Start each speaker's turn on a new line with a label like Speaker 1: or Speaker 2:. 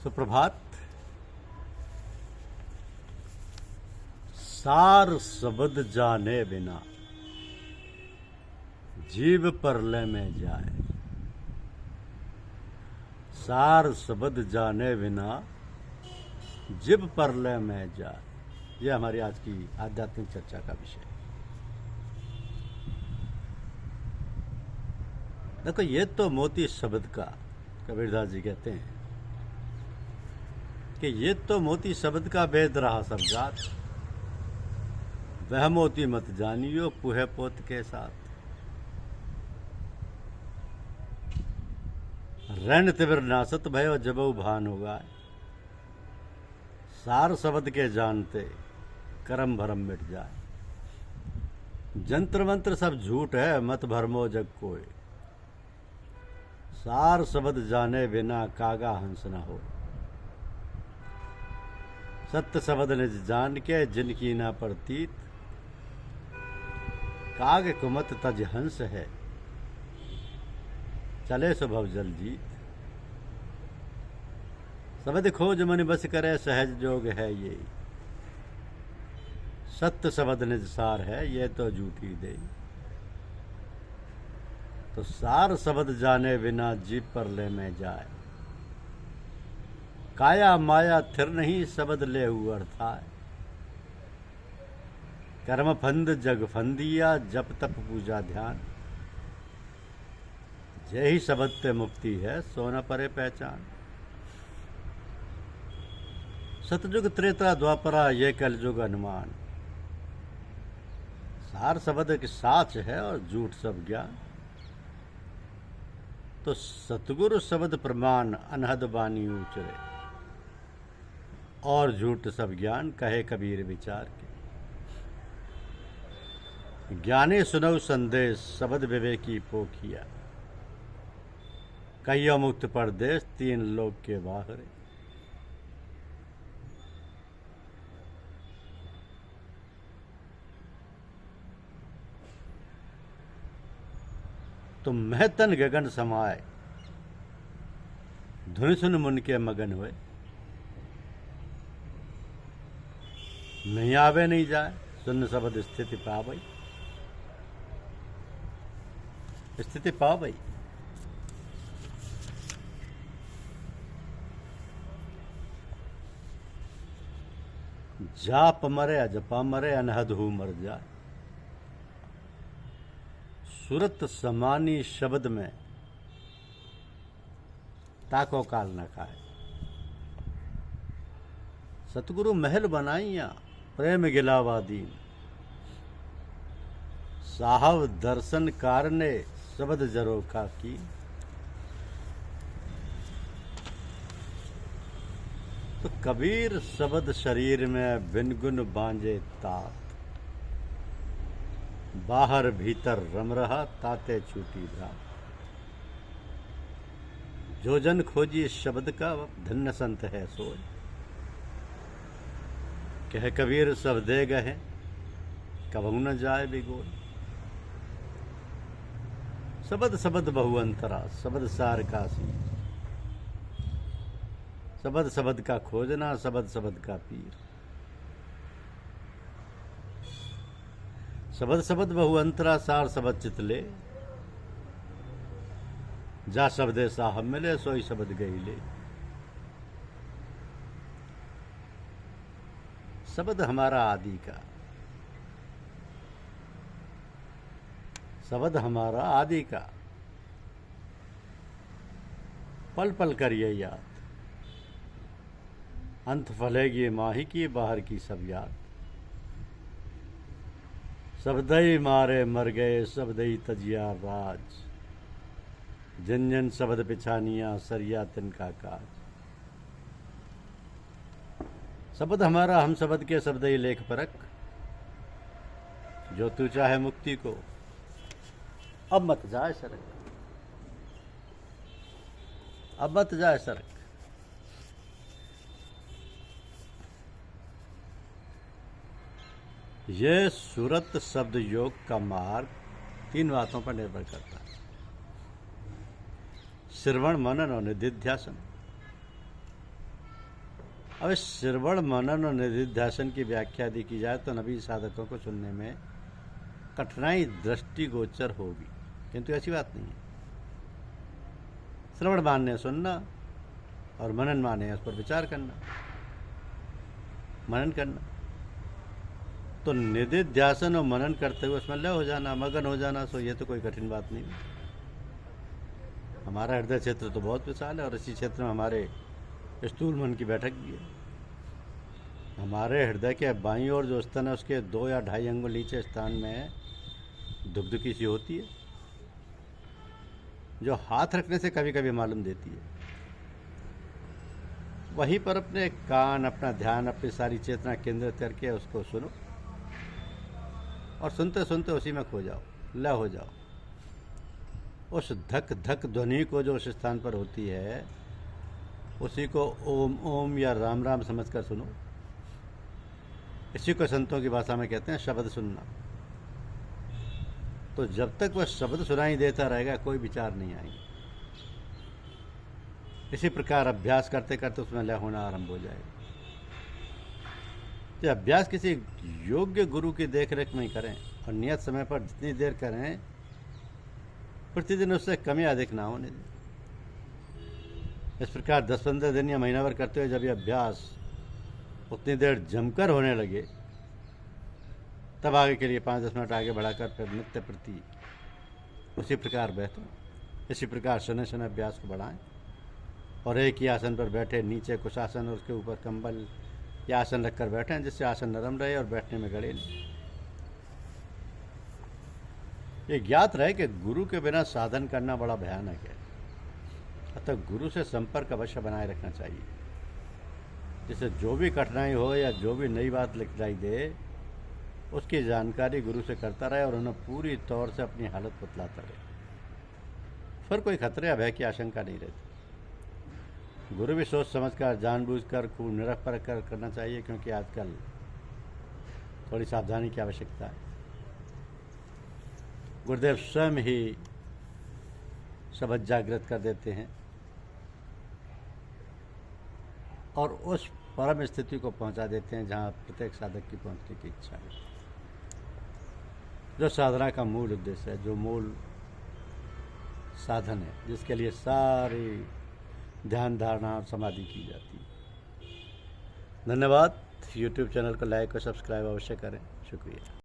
Speaker 1: सुप्रभात। सार शब्द जाने बिना जीव परलय में जाए। सार शब्द जाने बिना जीव परलय में जाए। यह हमारी आज की आध्यात्मिक चर्चा का विषय है। देखो, ये तो मोती शब्द का कबीरदास जी कहते हैं कि ये तो मोती शब्द का भेद रहा सब जात, वह मोती मत जानियो पुहे पोत के साथ। रैन तिबिर नासत भयो जबऊ भान होगा, सार शब्द के जानते करम भरम मिट जाए। जंत्र मंत्र सब झूठ है मत भरमो जग कोय, सार शब्द जाने बिना कागा हंस न हो। सत्य शब्द निज जान के जिनकी ना प्रतीत, काग कुमत तज हंस है चले स्वभव जल जीत। शब्द खोज मन बस करे सहज जोग है ये, सत्य शब्द निज सार है ये तो झूठी दे। तो सार शब्द जाने बिना जीव परलय में जाए। काया माया थिर नहीं शब्द ले अर्थाय, कर्म फंद जग फंदिया जप तप पूजा ध्यान। जय ही शब्द ते मुक्ति है सोना परे पहचान। सतयुग त्रेता द्वापरा ये कलयुग अनुमान, सार शब्द के साच है और झूठ सब ज्ञान। तो सतगुरु शब्द प्रमाण अनहद बानी उचरे, और झूठ सब ज्ञान कहे कबीर विचार के। ज्ञाने सुनऊ संदेश शब्द विवेकी पोखिया, कहियो मुक्त परदेश तीन लोक के बाहर। तो महतन गगन समाए, धुन सुन मुन के मगन हुए। नहीं आवे नहीं जाए सुन शब्द स्थिति पावई, स्थिति पावई। जाप मरे अजपा मरे अनहद हु मर जाए। सूरत समानी शब्द में ताको काल न खाए। सतगुरु महल बनाइया प्रेम गिलावा दीन, साहब दर्शन कारने शब्द जरोखा की। तो कबीर शब्द शरीर में बिन गुन बांझे तात, बाहर भीतर रम रहा ताते छूटी रात। जो जन खोजी शब्द का धन्य संत है सोय, कह कबीर सब दे गए कबहू न जाए बिगोय। शब्द शब्द बहु अंतरा शब्द सार काशी, शब्द शब्द का खोजना शब्द शब्द का पीर। शब्द शब्द बहु अंतरा सार शब्द चितले, जा शब्दे साहब मिले सोई शब्द गई ले। शब्द हमारा आदि का, शब्द हमारा आदि का, पल पल करिए याद। अंत फलेगी माही की बाहर की सब याद। शब्दई मारे मर गए शब्दई तजिया राज, जिन जिन शब्द पिछानिया सरिया तिनका काज। शब्द हमारा हम शब्द के शब्दई लेख परख, जो तू चाहे मुक्ति को अब मत जाए सरक, अब मत जाए सरक। ये सूरत शब्द योग का मार्ग तीन बातों पर निर्भर करता है। श्रवण मनन और निधिध्यासन। अब इस श्रवण मनन और निधिध्यासन की व्याख्या यदि की जाए तो नबी साधकों को सुनने में कठिनाई दृष्टिगोचर होगी, किंतु ऐसी बात नहीं है। श्रवण माने सुनना और मनन माने उस पर विचार करना, मनन करना। तो निधिध्यासन और मनन करते हुए उसमें लय हो जाना, मगन हो जाना, सो ये तो कोई कठिन बात नहीं। हमारा हृदय क्षेत्र तो बहुत विशाल है और इसी क्षेत्र में हमारे स्थूल मन की बैठक भी है। हमारे हृदय के बाईं ओर जो स्तन है उसके 2 या 2.5 अंगुल नीचे स्थान में दुग्धुकी सी होती है, जो हाथ रखने से कभी कभी मालूम देती है। वहीं पर अपने कान, अपना ध्यान, अपनी सारी चेतना केंद्रित करके उसको सुनो और सुनते सुनते उसी में खो जाओ, लय हो जाओ। उस धक धक ध्वनि को जो उस स्थान पर होती है उसी को ओम ओम या राम राम समझकर सुनो। इसी को संतों की भाषा में कहते हैं शब्द सुनना। तो जब तक वह शब्द सुनाई देता रहेगा कोई विचार नहीं आएंगे। इसी प्रकार अभ्यास करते करते उसमें लय होना आरंभ हो जाएगा। तो अभ्यास किसी योग्य गुरु की देखरेख में करें और नियत समय पर जितनी देर करें, प्रतिदिन उससे कम या अधिक ना होने दें। इस प्रकार 10-15 दिन या महीना भर करते हुए जब यह अभ्यास उतनी देर जमकर होने लगे, तब आगे के लिए 5-10 मिनट आगे बढ़ाकर फिर नित्य प्रति उसी प्रकार बैठें। इसी प्रकार शनि शनि अभ्यास को बढ़ाएं और एक ही आसन पर बैठे, नीचे कुछ आसन और उसके ऊपर कंबल या आसन रखकर बैठें, जिससे आसन नरम रहे और बैठने में गड़े नहीं। ये ज्ञात रहे कि गुरु के बिना साधन करना बड़ा भयानक है, अतः गुरु से संपर्क अवश्य बनाए रखना चाहिए, जिससे जो भी कठिनाई हो या जो भी नई बात दिखाई दे उसकी जानकारी गुरु से करता रहे और उन्हें पूरी तौर से अपनी हालत बतलाता रहे। फिर कोई खतरे या भय की आशंका नहीं रहती। गुरु भी सोच समझकर, जानबूझकर, खूब निरख परख कर करना चाहिए, क्योंकि आजकल थोड़ी सावधानी की आवश्यकता है। गुरुदेव स्वयं ही शब्द जागृत कर देते हैं और उस परम स्थिति को पहुंचा देते हैं जहां प्रत्येक साधक की पहुंचने की इच्छा है, जो साधना का मूल उद्देश्य है, जो मूल साधन है, जिसके लिए सारी ध्यान धारणा और समाधि की जाती है। धन्यवाद। YouTube चैनल को लाइक और सब्सक्राइब अवश्य करें। शुक्रिया।